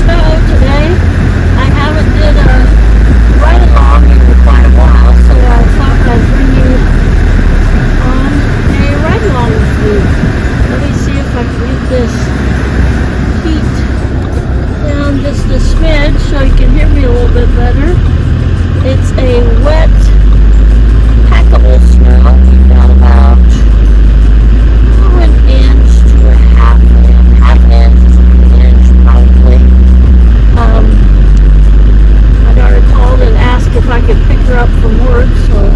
snow today. I haven't did a ride along in quite a while, so I thought I'd bring you on a ride along with me. Let me see if I can get this heat down just a smidge so you can hear me a little bit better. It's a wet, packable snow. We've got about an inch to a half inch probably. My daughter called and asked if I could pick her up from work, so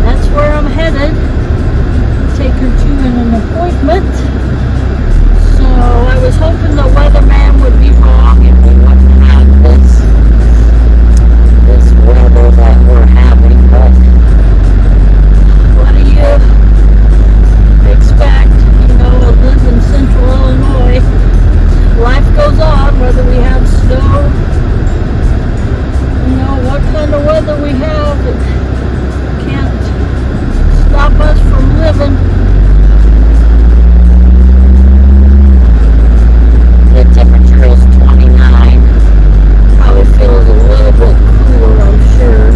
that's where I'm headed. Take her to an appointment. So I was hoping the weatherman would be wrong and we wouldn't have this weather that we're having, but what do you expect? You know, I live in central Illinois. Life goes on whether we have snow, you know, what kind of weather we have. It can't stop us from living. The temperature is 29. Probably feels a little bit cooler, I'm sure.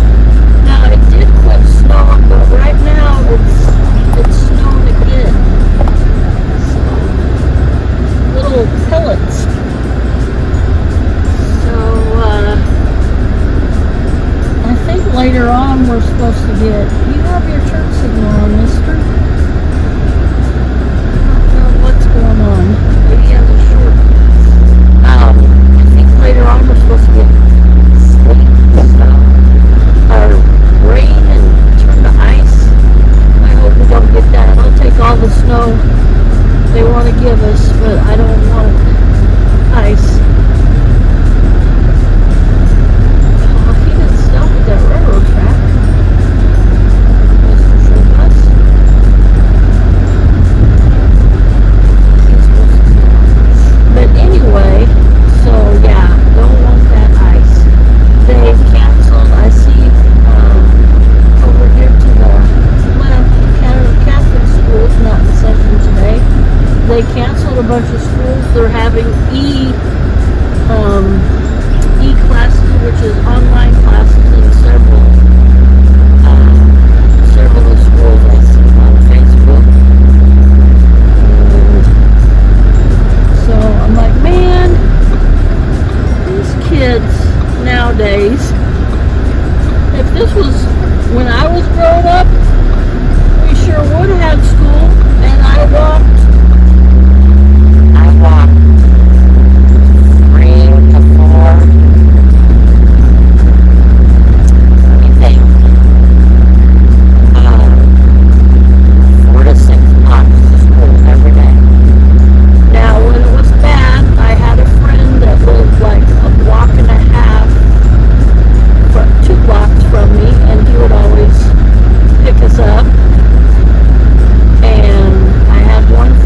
Now it did quit snowing, but right now it's snowing again. So little pellets. So I think later on we're supposed to get. You have your turn signal on, mister. I don't know what's going on. Maybe he has a short. I think later on we're supposed to get sleet, snow, or rain and turn to ice. I hope we don't get that. I'll take all the snow they want to give us, but I don't want ice. Oh, he didn't stop at that railroad track. Mr. Showbus. He's supposed to stop. But anyway, so yeah, don't want that ice. They canceled, I see, over here to the left, Catholic schools, not in session today. They canceled a bunch of schools. They're having e-classes, which is online classes in several of the schools I see on Facebook. And so I'm like, man, these kids nowadays, if this was when I was growing up, we sure would have had school, and I walked 3 to 4, let me think, 4 to 6 blocks to school every day. Now, when it was bad, I had a friend that lived like a block and a half, 2 blocks from me, and he would always pick us up. And I had one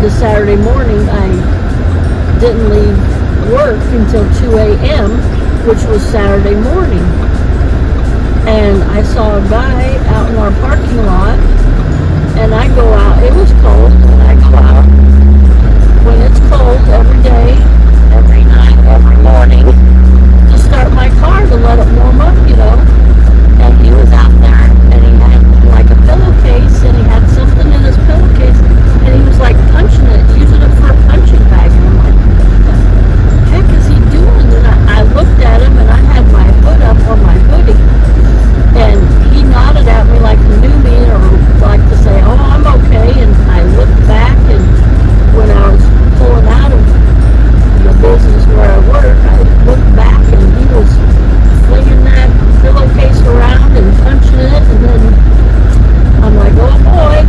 into Saturday morning, I didn't leave work until 2 a.m., which was Saturday morning. And I saw a guy out in our parking lot, and I go out. It was cold, and I go out when it's cold every day, every night, every morning, to start my car to let it warm up, you know. And he was out there, and he had like a pillowcase, and he had something in his pillowcase, and he was like punching it, using it for a punching bag. And I'm like, what the heck is he doing? And I looked at him, and I had my hood up on my hoodie, and he nodded at me like he knew me, or like to say, oh, I'm okay. And I looked back, and when I was pulling out of the business where I work, I looked back, and he was flinging that pillowcase around and punching it. And then I'm like, oh boy.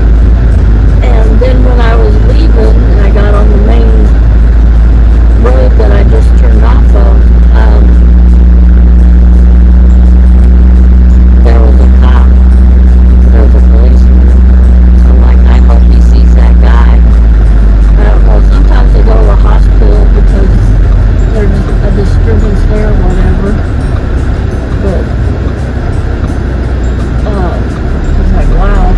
And then when I was leaving and I got on the main road that I just turned off of, there was a cop. There was a policeman. So I'm like, I hope he sees that guy. I don't know. Sometimes they go to the hospital because there's a disturbance there or whatever. But I was like, wow.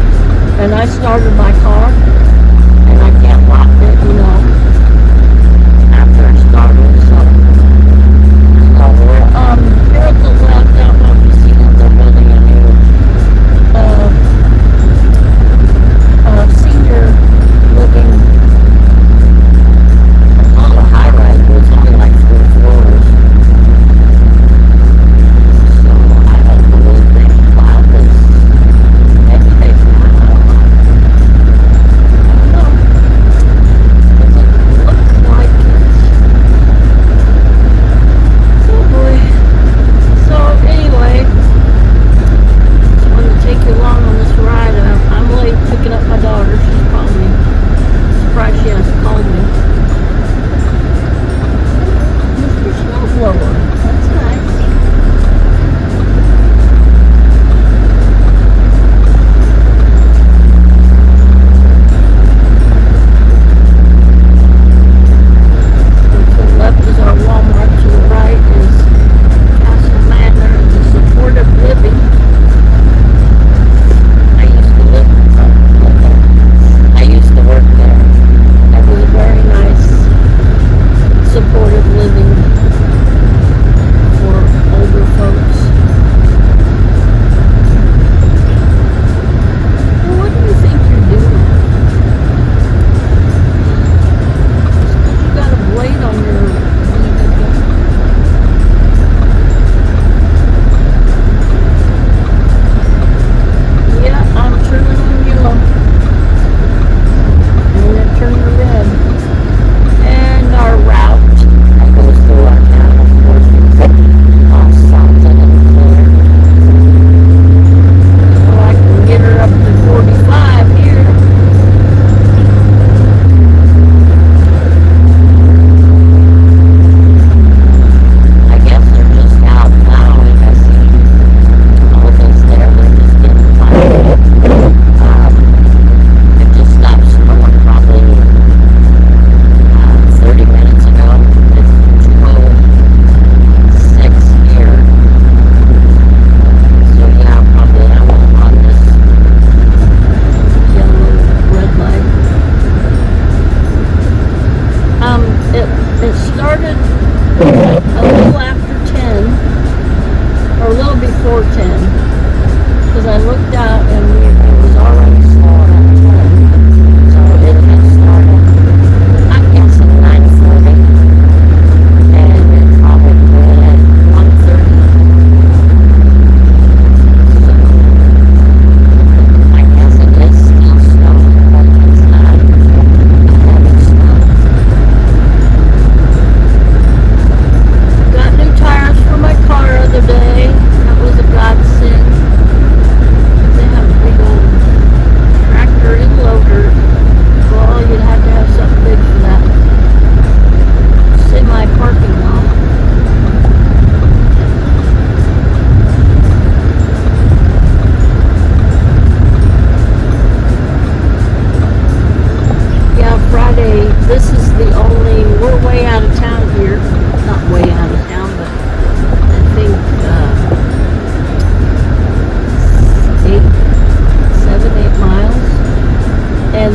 And I started my car, and I can't lock it, you know, after I started. So we're here at the left. I don't know if you see that they're building a new senior living. I call it a high rise, but it's only like 4 floors. So I don't believe they plowed this. Maybe they plowed. I don't know.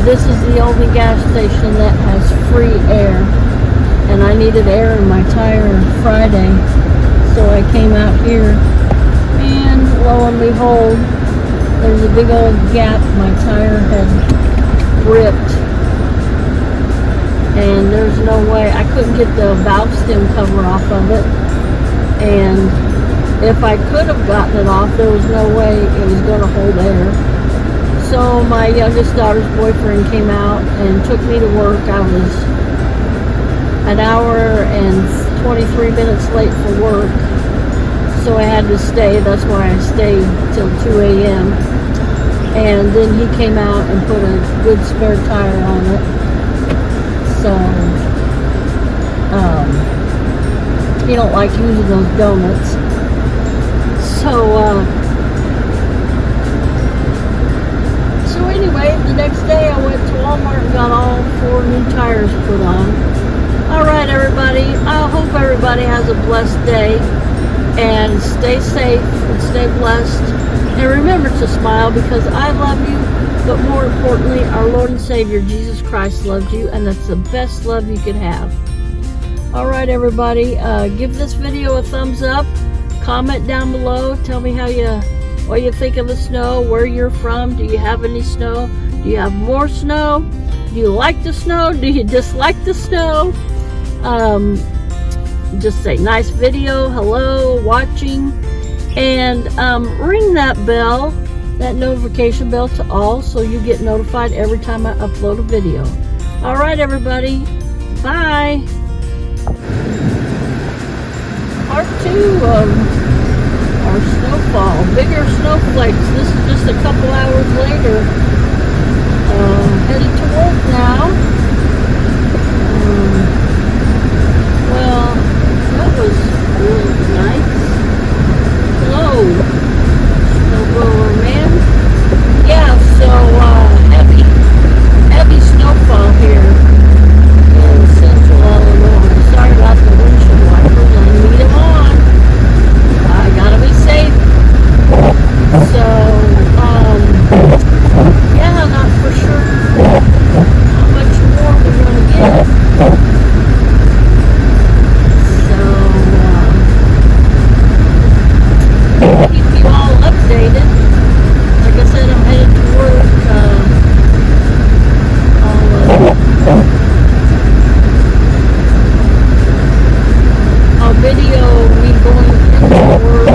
this is the only gas station that has free air. And I needed air in my tire Friday, so I came out here. And lo and behold, there's a big old gap. My tire had ripped. And there's no way, I couldn't get the valve stem cover off of it. And if I could have gotten it off, there was no way it was going to hold air. So my youngest daughter's boyfriend came out and took me to work. I was an hour and 23 minutes late for work. So I had to stay. That's why I stayed till 2 a.m. And then he came out and put a good spare tire on it. So, he don't like using those donuts. So anyway, the next day I went to Walmart and got all 4 new tires put on. Alright everybody, I hope everybody has a blessed day. And stay safe and stay blessed. And remember to smile, because I love you. But more importantly, our Lord and Savior, Jesus Christ, loves you. And that's the best love you could have. Alright everybody, give this video a thumbs up. Comment down below. Tell me what you think of the snow, where you're from. Do you have any snow? Do you have more snow? Do you like the snow? Do you dislike the snow? Just say nice video, hello, watching, and ring that bell, that notification bell to all, so you get notified every time I upload a video. Alright everybody, bye. Part 2 of our snowfall, bigger snowflakes. This is just a couple hours later. Headed to work now. Well, that was really nice. Hello, snowblower man. Yeah, so heavy snowfall here in central Illinois. Sorry about the windshield wipers. I need them on. I gotta be safe. So, yeah, not for sure how much more we're gonna get. So, keep you all updated. Like I said, I'm headed to work. I'll video me going into work,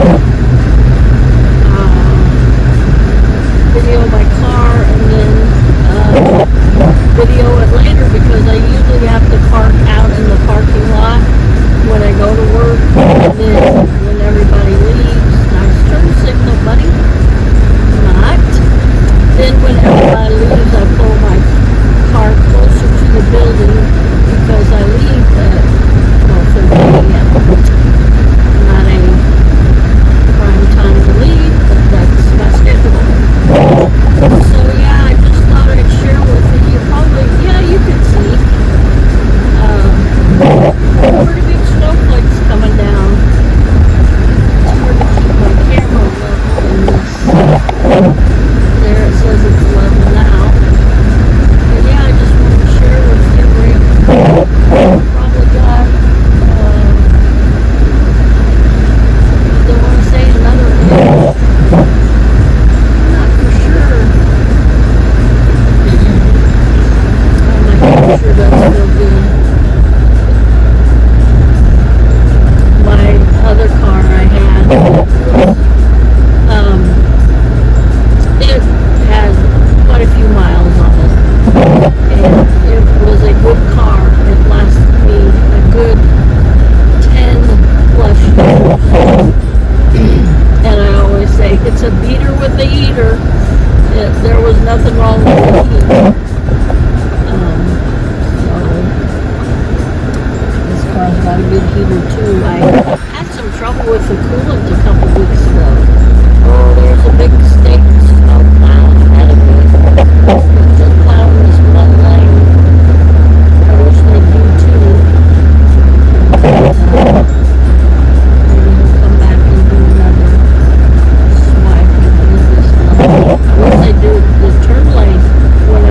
video my car, and then video it later, because I usually have to park out in the parking lot when I go to work, and then when everybody leaves. Nice turn signal, buddy. Not. Then when everybody leaves, I pull my car closer to the building, because I leave at 12:30 a.m. Not a prime time to leave, but that's my schedule. So yeah, I just thought I'd share with you. Probably, yeah, you can see pretty big snowflakes coming down. It's hard to keep my camera level in this. There it says it's level now. But yeah, I just wanted to share with you. Probably got, don't want to say another inch. Not for sure. Oh, my hair sure does feel good. My other car I had, it had quite a few miles on it, and it was a good car. It lasted me a good 10 plus years. And I always say, it's a beater with a heater. There was nothing wrong with the heat. So this car's got a good heater too. I had some trouble with the coolant a couple weeks ago. Oh, there's a big state snow plow ahead of me. It's just plowing this one lane. I wish they do too. Maybe he'll come back and do another swipe in this lane. I wish they do the turn lane when I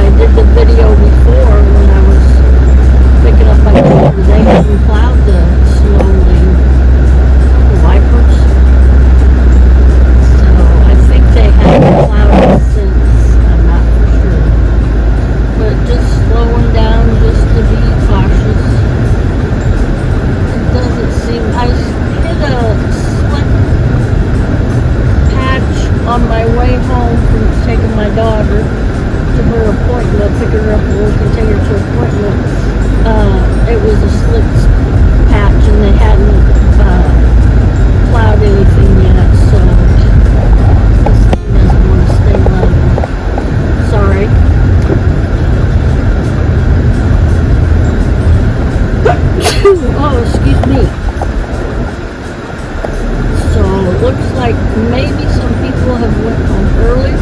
to her appointment, pick her up at work and take her to her appointment, it was a slick patch and they hadn't plowed anything yet, so this thing doesn't want to stay level. Sorry. Oh, excuse me. So it looks like maybe some people have went home early.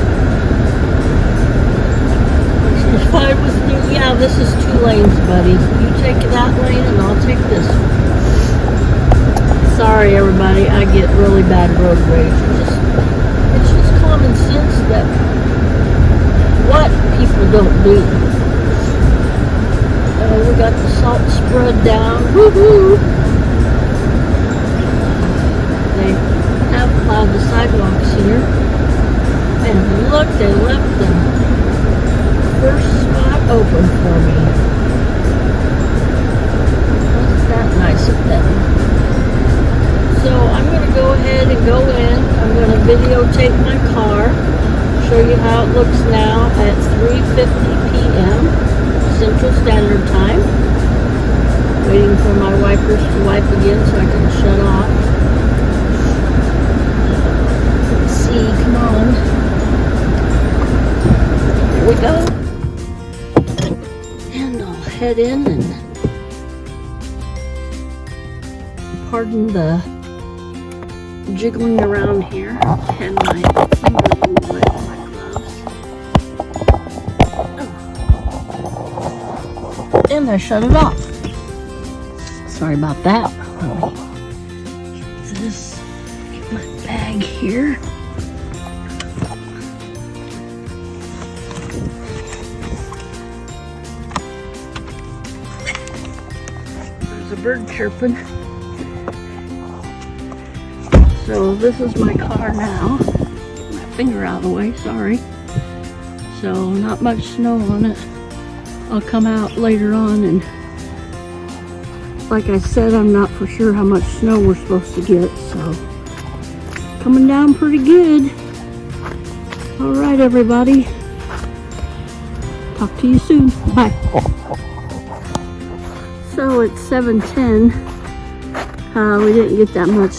Which is fine with me. Yeah, this is 2 lanes, buddy. You take that lane and I'll take this one. Sorry, everybody. I get really bad road rage. It's just common sense that what people don't do. We got the salt spread down. Woohoo! They have plowed the sidewalks here. And look, they left the first spot open for me. Wasn't that nice of them? So I'm going to go ahead and go in. I'm going to videotape my car. Show you how it looks now at 3:50 p.m. Central Standard Time. Waiting for my wipers to wipe again so I can shut off. Let's see, come on. There we go. And I'll head in and pardon the jiggling around here and my fingers in the way of my gloves. And I shut it off. Sorry about that. Let me get this, get my bag here. There's a bird chirping. So this is my car now. Get my finger out of the way, sorry. So not much snow on it. I'll come out later on and like I said, I'm not for sure how much snow we're supposed to get, so coming down pretty good. All right, everybody. Talk to you soon. Bye. So it's 7:10. We didn't get that much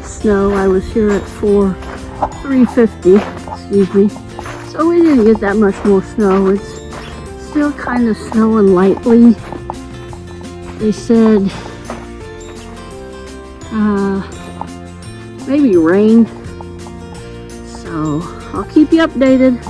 snow. I was here at 3:50. Excuse me. So we didn't get that much more snow. It's still kind of snowing lightly. They said maybe rain, so I'll keep you updated.